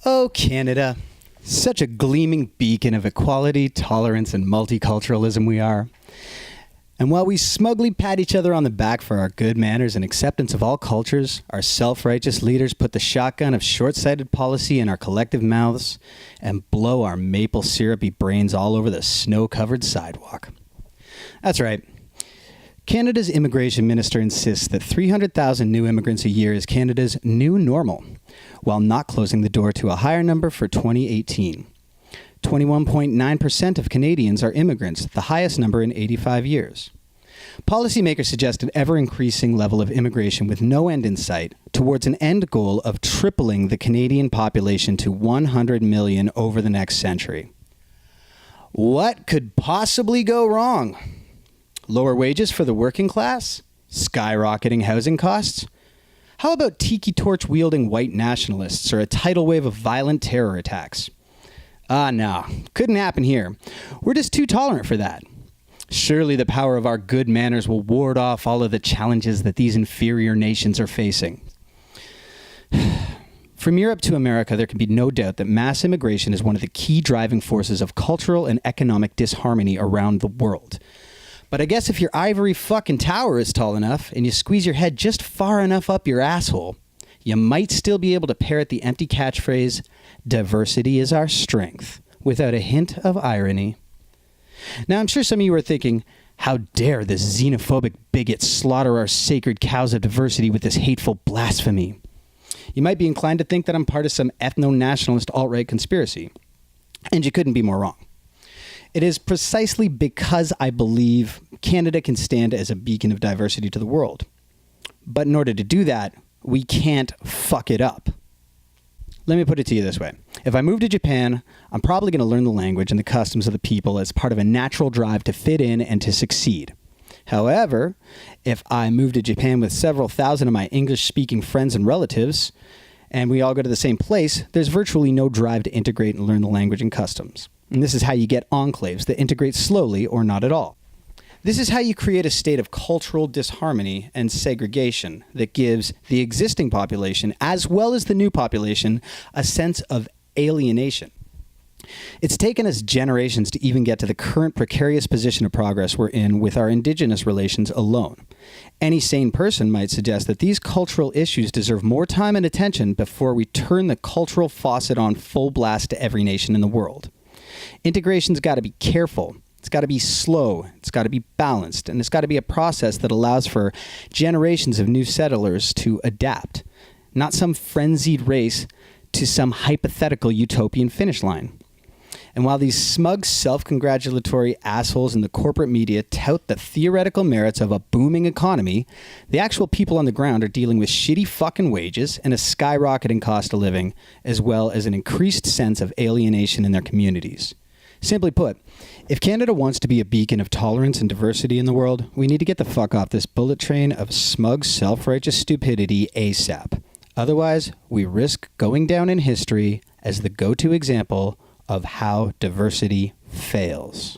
Oh, Canada. Such a gleaming beacon of equality, tolerance, and multiculturalism we are. And while we smugly pat each other on the back for our good manners and acceptance of all cultures, our self-righteous leaders put the shotgun of short-sighted policy in our collective mouths and blow our maple syrupy brains all over the snow-covered sidewalk. That's right. Canada's immigration minister insists that 300,000 new immigrants a year is Canada's new normal, while not closing the door to a higher number for 2018. 21.9% of Canadians are immigrants, the highest number in 85 years. Policymakers suggest an ever-increasing level of immigration with no end in sight towards an end goal of tripling the Canadian population to 100 million over the next century. What could possibly go wrong? Lower wages for the working class? Skyrocketing housing costs? How about tiki torch-wielding white nationalists or a tidal wave of violent terror attacks? No, couldn't happen here. We're just too tolerant for that. Surely the power of our good manners will ward off all of the challenges that these inferior nations are facing. From Europe to America, there can be no doubt that mass immigration is one of the key driving forces of cultural and economic disharmony around the world. But I guess if your ivory fucking tower is tall enough and you squeeze your head just far enough up your asshole, you might still be able to parrot the empty catchphrase, "Diversity is our strength," without a hint of irony. Now, I'm sure some of you are thinking, how dare this xenophobic bigot slaughter our sacred cows of diversity with this hateful blasphemy? You might be inclined to think that I'm part of some ethno-nationalist alt-right conspiracy. And you couldn't be more wrong. It is precisely because I believe Canada can stand as a beacon of diversity to the world. But in order to do that, we can't fuck it up. Let me put it to you this way. If I move to Japan, I'm probably going to learn the language and the customs of the people as part of a natural drive to fit in and to succeed. However, if I move to Japan with several thousand of my English-speaking friends and relatives, and we all go to the same place, there's virtually no drive to integrate and learn the language and customs. And this is how you get enclaves that integrate slowly or not at all. This is how you create a state of cultural disharmony and segregation that gives the existing population, as well as the new population, a sense of alienation. It's taken us generations to even get to the current precarious position of progress we're in with our Indigenous relations alone. Any sane person might suggest that these cultural issues deserve more time and attention before we turn the cultural faucet on full blast to every nation in the world. Integration's got to be careful. It's got to be slow. It's got to be balanced. And it's got to be a process that allows for generations of new settlers to adapt. Not some frenzied race to some hypothetical utopian finish line. And while these smug, self-congratulatory assholes in the corporate media tout the theoretical merits of a booming economy, the actual people on the ground are dealing with shitty fucking wages and a skyrocketing cost of living, as well as an increased sense of alienation in their communities. Simply put, if Canada wants to be a beacon of tolerance and diversity in the world, we need to get the fuck off this bullet train of smug, self-righteous stupidity ASAP. Otherwise, we risk going down in history as the go-to example of how diversity fails.